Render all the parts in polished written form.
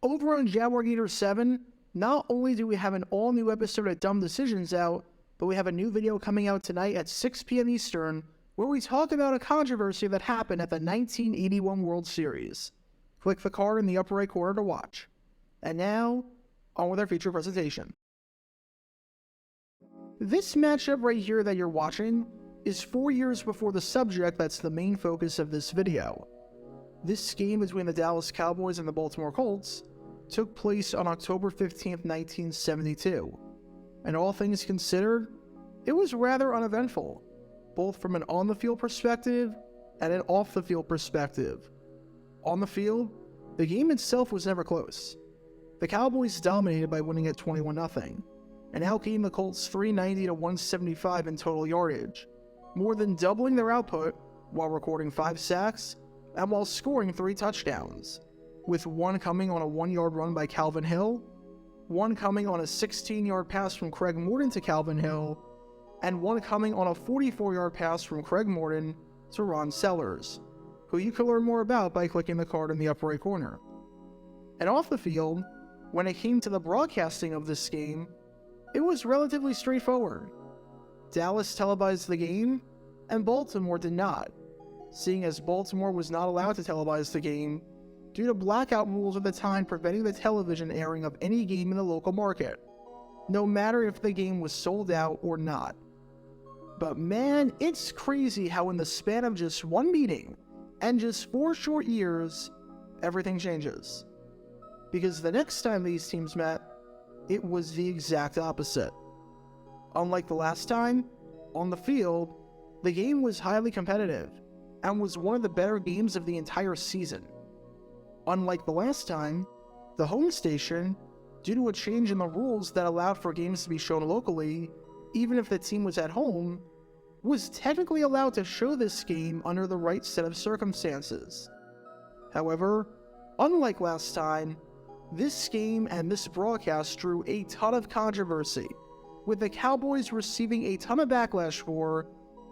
Over on Jaguar Gator 7, not only do we have an all-new episode of Dumb Decisions out, but we have a new video coming out tonight at 6 p.m. Eastern, where we talk about a controversy that happened at the 1981 World Series. Click the card in the upper right corner to watch. And now, on with our feature presentation. This matchup right here that you're watching is 4 years before the subject that's the main focus of this video. This game between the Dallas Cowboys and the Baltimore Colts took place on October 15th, 1972. And all things considered, it was rather uneventful, both from an on-the-field perspective and an off-the-field perspective. On the field, the game itself was never close. The Cowboys dominated by winning at 21-0, and outgained the Colts 390 to 175 in total yardage, more than doubling their output while recording 5 sacks and while scoring 3 touchdowns, with one coming on a 1-yard run by Calvin Hill, one coming on a 16-yard pass from Craig Morton to Calvin Hill, and one coming on a 44-yard pass from Craig Morton to Ron Sellers, who you can learn more about by clicking the card in the upper right corner. And off the field, when it came to the broadcasting of this game, it was relatively straightforward. Dallas televised the game, and Baltimore did not, seeing as Baltimore was not allowed to televise the game due to blackout rules at the time preventing the television airing of any game in the local market, no matter if the game was sold out or not. But man, it's crazy how in the span of just one meeting and just 4 short years, everything changes. Because the next time these teams met, it was the exact opposite. Unlike the last time, on the field, the game was highly competitive and was one of the better games of the entire season. Unlike the last time, the home station, due to a change in the rules that allowed for games to be shown locally, even if the team was at home, was technically allowed to show this game under the right set of circumstances. However, unlike last time, this game and this broadcast drew a ton of controversy, with the Cowboys receiving a ton of backlash for,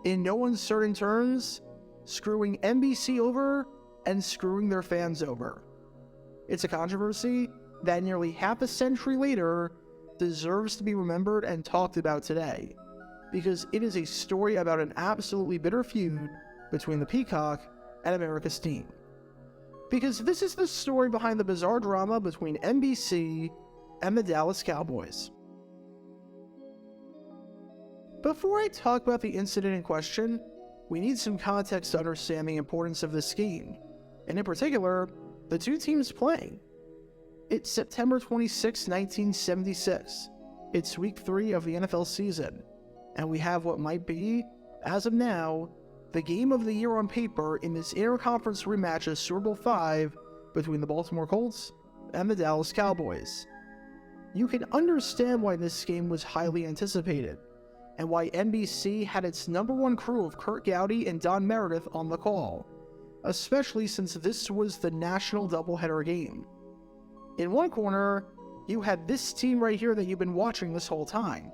in no uncertain terms, screwing NBC over and screwing their fans over. It's a controversy that nearly half a century later deserves to be remembered and talked about today, because it is a story about an absolutely bitter feud between the Peacock and America's team. Because this is the story behind the bizarre drama between NBC and the Dallas Cowboys. Before I talk about the incident in question, we need some context to understand the importance of this game, and in particular, the two teams playing. It's September 26, 1976. It's week 3 of the NFL season, and we have what might be, as of now, the game of the year on paper in this interconference rematch of Super Bowl V between the Baltimore Colts and the Dallas Cowboys. You can understand why this game was highly anticipated, and why NBC had its #1 crew of Kurt Gowdy and Don Meredith on the call, especially since this was the national doubleheader game. In one corner, you had this team right here that you've been watching this whole time,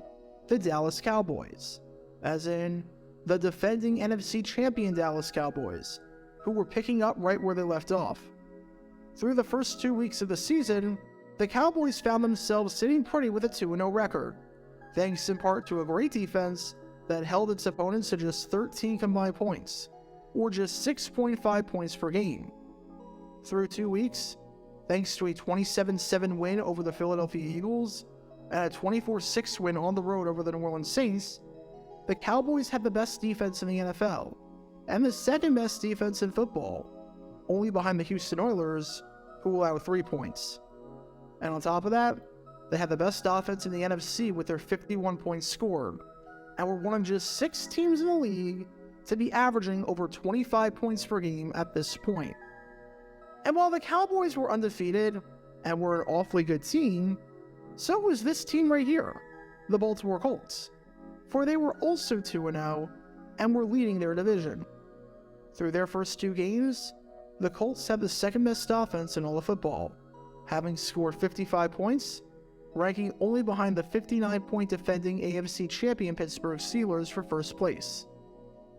the Dallas Cowboys, as in the defending NFC champion Dallas Cowboys, who were picking up right where they left off. Through the first 2 weeks of the season, the Cowboys found themselves sitting pretty with a 2-0 record, thanks in part to a great defense that held its opponents to just 13 combined points, or just 6.5 points per game. Through 2 weeks, thanks to a 27-7 win over the Philadelphia Eagles and a 24-6 win on the road over the New Orleans Saints, the Cowboys had the best defense in the NFL, and the second best defense in football, only behind the Houston Oilers, who allowed 3 points. And on top of that, they had the best offense in the NFC with their 51 points scored, and were one of just 6 teams in the league to be averaging over 25 points per game at this point. And while the Cowboys were undefeated and were an awfully good team, so was this team right here, the Baltimore Colts, for they were also 2-0 and were leading their division. Through their first 2 games, the Colts had the second best offense in all of football, having scored 55 points, ranking only behind the 59-point defending AFC champion Pittsburgh Steelers for first place.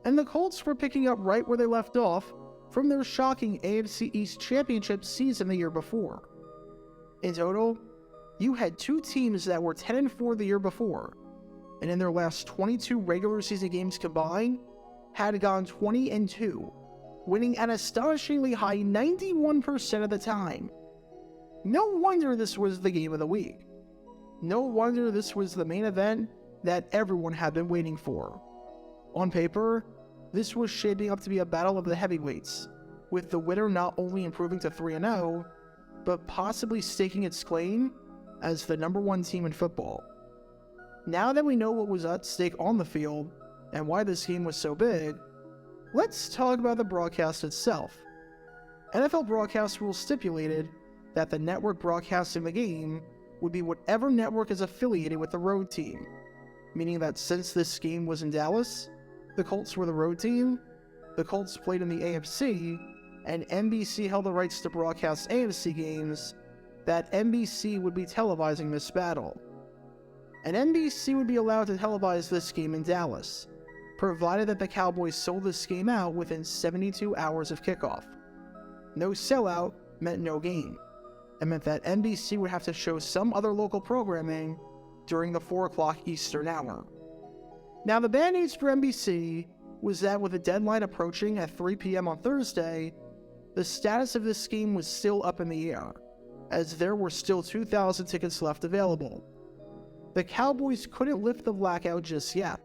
And the Colts were picking up right where they left off from their shocking AFC East championship season the year before. In total, you had two teams that were 10-4 the year before, and in their last 22 regular season games combined, had gone 20-2, winning an astonishingly high 91% of the time. No wonder this was the game of the week. No wonder this was the main event that everyone had been waiting for. On paper, this was shaping up to be a battle of the heavyweights, with the winner not only improving to 3-0, but possibly staking its claim as the number one team in football. Now that we know what was at stake on the field and why this game was so big, let's talk about the broadcast itself. NFL broadcast rules stipulated that the network broadcasting the game would be whatever network is affiliated with the road team, meaning that since this game was in Dallas, the Colts were the road team, the Colts played in the AFC, and NBC held the rights to broadcast AFC games, that NBC would be televising this battle. And NBC would be allowed to televise this game in Dallas, provided that the Cowboys sold this game out within 72 hours of kickoff. No sellout meant no game, and meant that NBC would have to show some other local programming during the 4 o'clock Eastern hour. Now, the bad news for NBC was that with the deadline approaching at 3 p.m. on Thursday, the status of this game was still up in the air, as there were still 2,000 tickets left available. The Cowboys couldn't lift the blackout just yet.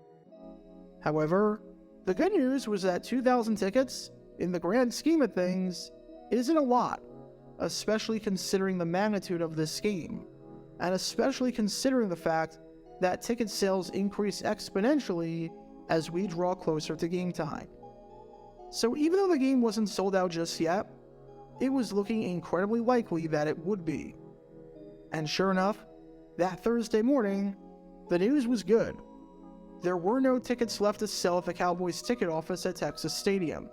However, the good news was that 2,000 tickets, in the grand scheme of things, isn't a lot, especially considering the magnitude of this game, and especially considering the fact that ticket sales increase exponentially as we draw closer to game time. So even though the game wasn't sold out just yet, it was looking incredibly likely that it would be. And sure enough, that Thursday morning, the news was good. There were no tickets left to sell at the Cowboys ticket office at Texas Stadium.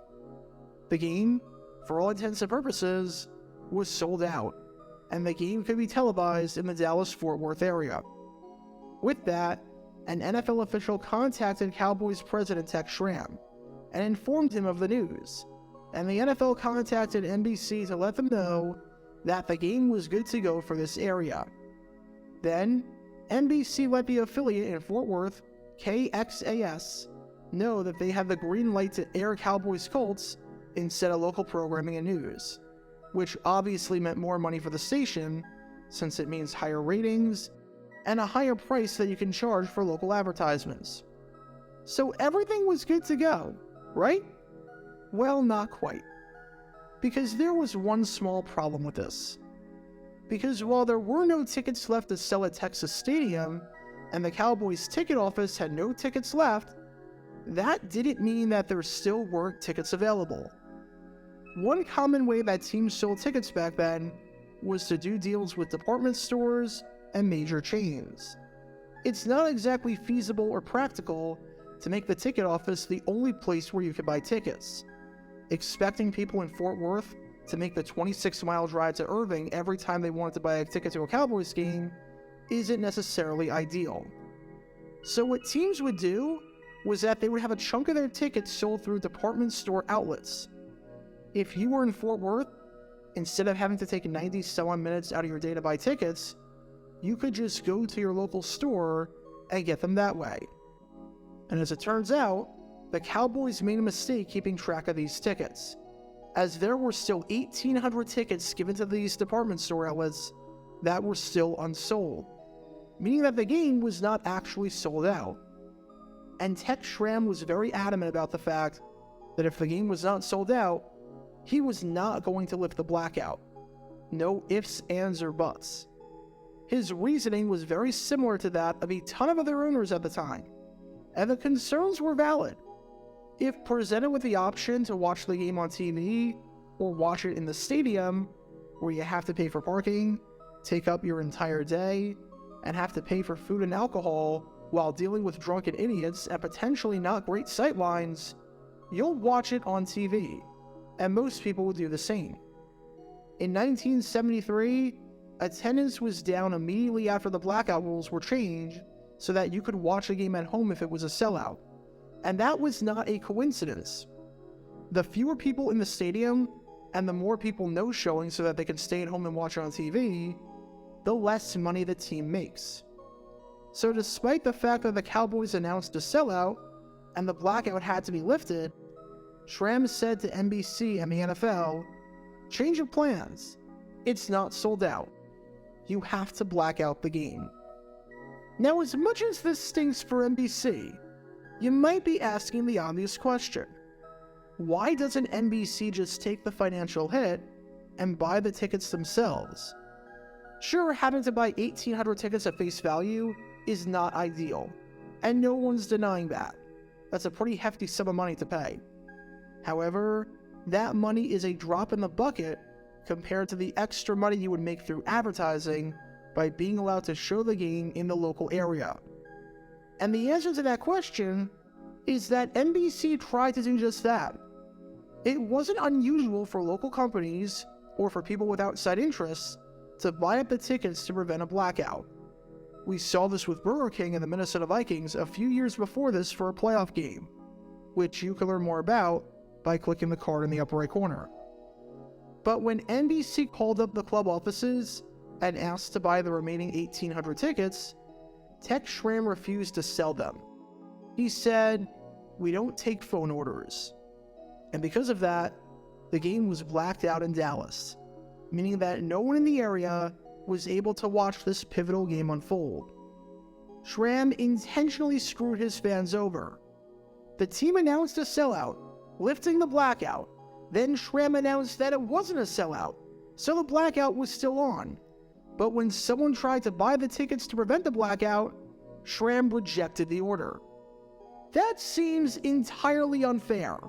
The game, for all intents and purposes, was sold out, and the game could be televised in the Dallas-Fort Worth area. With that, an NFL official contacted Cowboys president Tex Schramm and informed him of the news, and the NFL contacted NBC to let them know that the game was good to go for this area. Then, NBC let the affiliate in Fort Worth, KXAS, know that they had the green light to air Cowboys Colts instead of local programming and news, which obviously meant more money for the station, since it means higher ratings and a higher price that you can charge for local advertisements. So everything was good to go, right? Well, not quite. Because there was one small problem with this. Because while there were no tickets left to sell at Texas Stadium, and the Cowboys ticket office had no tickets left, that didn't mean that there still weren't tickets available. One common way that teams sold tickets back then was to do deals with department stores and major chains. It's not exactly feasible or practical to make the ticket office the only place where you could buy tickets. Expecting people in Fort Worth to make the 26-mile drive to Irving every time they wanted to buy a ticket to a Cowboys game isn't necessarily ideal. So what teams would do was that they would have a chunk of their tickets sold through department store outlets. If you were in Fort Worth, instead of having to take 90-some minutes out of your day to buy tickets, you could just go to your local store and get them that way. And as it turns out, the Cowboys made a mistake keeping track of these tickets, as there were still 1,800 tickets given to these department store outlets that were still unsold, meaning that the game was not actually sold out. And Tex Schramm was very adamant about the fact that if the game was not sold out, he was not going to lift the blackout. No ifs, ands, or buts. His reasoning was very similar to that of a ton of other owners at the time, and the concerns were valid. If presented with the option to watch the game on TV or watch it in the stadium, where you have to pay for parking, take up your entire day, and have to pay for food and alcohol while dealing with drunken idiots and potentially not great sightlines, you'll watch it on TV, and most people will do the same. In 1973, attendance was down immediately after the blackout rules were changed so that you could watch a game at home if it was a sellout. And that was not a coincidence. The fewer people in the stadium and the more people no-showing so that they can stay at home and watch it on TV the less money the team makes. So despite the fact that the Cowboys announced a sellout and the blackout had to be lifted, Schramm said to NBC and the NFL, "Change of plans. It's not sold out. You have to black out the game." Now, as much as this stinks for NBC, you might be asking the obvious question. Why doesn't NBC just take the financial hit and buy the tickets themselves? Sure, having to buy 1,800 tickets at face value is not ideal, and no one's denying that. That's a pretty hefty sum of money to pay. However, that money is a drop in the bucket compared to the extra money you would make through advertising by being allowed to show the game in the local area. And the answer to that question is that NBC tried to do just that. It wasn't unusual for local companies or for people with outside interests to buy up the tickets to prevent a blackout. We saw this with Burger King and the Minnesota Vikings a few years before this for a playoff game, which you can learn more about by clicking the card in the upper right corner. But when NBC called up the club offices and asked to buy the remaining 1,800 tickets, Tek Schramm refused to sell them. He said, "We don't take phone orders." And because of that, the game was blacked out in Dallas, meaning that no one in the area was able to watch this pivotal game unfold. Schramm intentionally screwed his fans over. The team announced a sellout, lifting the blackout. Then Schramm announced that it wasn't a sellout, so the blackout was still on. But when someone tried to buy the tickets to prevent the blackout, Schramm rejected the order. That seems entirely unfair.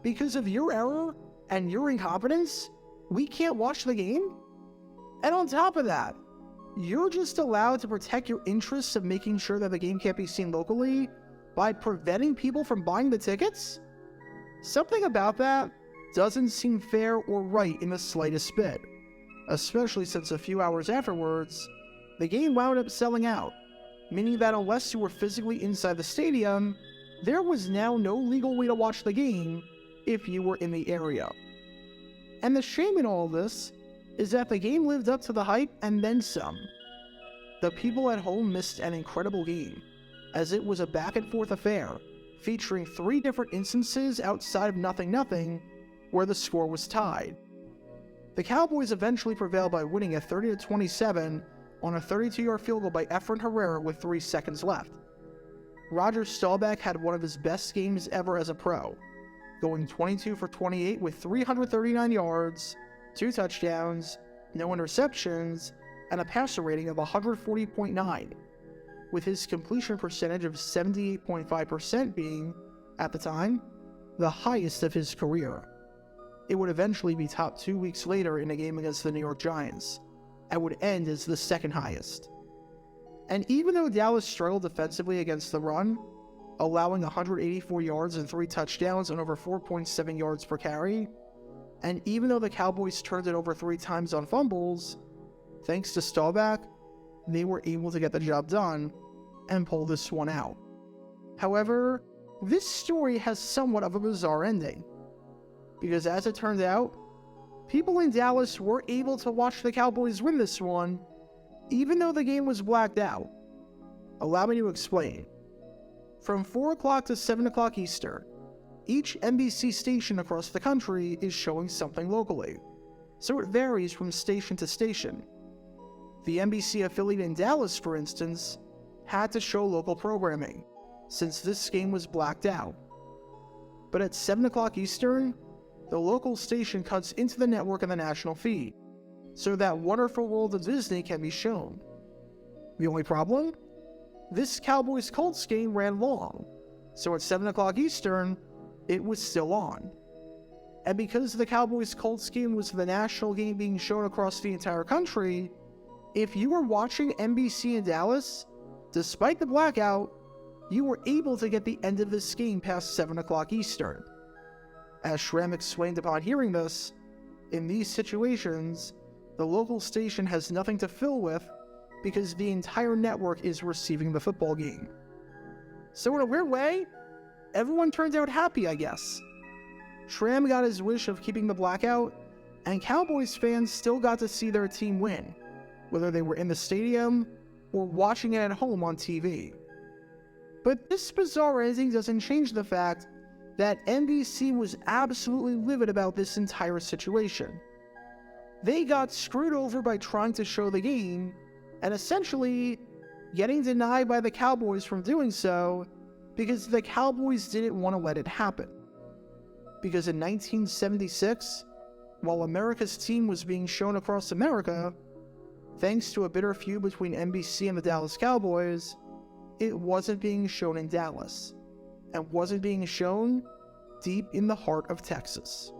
Because of your error and your incompetence, we can't watch the game? And on top of that, you're just allowed to protect your interests of making sure that the game can't be seen locally by preventing people from buying the tickets? Something about that doesn't seem fair or right in the slightest bit, especially since a few hours afterwards, the game wound up selling out, meaning that unless you were physically inside the stadium, there was now no legal way to watch the game if you were in the area. And the shame in all of this is that the game lived up to the hype and then some. The people at home missed an incredible game, as it was a back-and-forth affair, featuring 3 different instances outside of nothing where the score was tied. The Cowboys eventually prevailed by winning at 30-27 on a 32-yard field goal by Efrain Herrera with 3 seconds left. Roger Staubach had one of his best games ever as a pro, going 22 for 28 with 339 yards, 2 touchdowns, no interceptions, and a passer rating of 140.9, with his completion percentage of 78.5% being, at the time, the highest of his career. It would eventually be topped 2 weeks later in a game against the New York Giants, and would end as the second highest. And even though Dallas struggled defensively against the run, allowing 184 yards and 3 touchdowns and over 4.7 yards per carry, and even though the Cowboys turned it over 3 times on fumbles, thanks to Staubach, they were able to get the job done and pull this one out. However, this story has somewhat of a bizarre ending, because as it turned out, people in Dallas were able to watch the Cowboys win this one, even though the game was blacked out. Allow me to explain. From 4 o'clock to 7 o'clock Eastern, each NBC station across the country is showing something locally, so it varies from station to station. The NBC affiliate in Dallas, for instance, had to show local programming, since this game was blacked out. But at 7 o'clock Eastern, the local station cuts into the network and the national feed, so that Wonderful World of Disney can be shown. The only problem? This Cowboys Colts game ran long, so at 7 o'clock Eastern, it was still on. And because the Cowboys Colts game was the national game being shown across the entire country, if you were watching NBC in Dallas, despite the blackout, you were able to get the end of this game past 7 o'clock Eastern. As Schramm explained upon hearing this, in these situations, the local station has nothing to fill with because the entire network is receiving the football game. So in a weird way, everyone turned out happy, I guess. Schramm got his wish of keeping the blackout, and Cowboys fans still got to see their team win, whether they were in the stadium or watching it at home on TV. But this bizarre ending doesn't change the fact that NBC was absolutely livid about this entire situation. They got screwed over by trying to show the game, and essentially getting denied by the Cowboys from doing so because the Cowboys didn't want to let it happen. Because in 1976, while America's team was being shown across America, thanks to a bitter feud between NBC and the Dallas Cowboys, it wasn't being shown in Dallas, and wasn't being shown deep in the heart of Texas.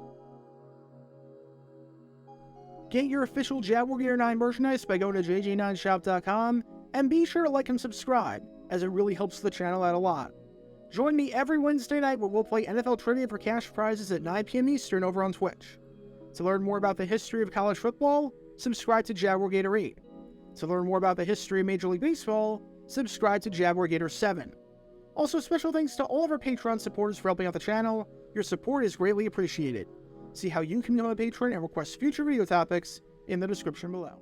Get your official Jaguar Gator 9 merchandise by going to jj9shop.com, and be sure to like and subscribe, as it really helps the channel out a lot. Join me every Wednesday night where we'll play NFL Trivia for cash prizes at 9 p.m. Eastern over on Twitch. To learn more about the history of college football, subscribe to Jaguar Gator 8. To learn more about the history of Major League Baseball, subscribe to Jaguar Gator 7. Also, special thanks to all of our Patreon supporters for helping out the channel. Your support is greatly appreciated. See how you can become a patron and request future video topics in the description below.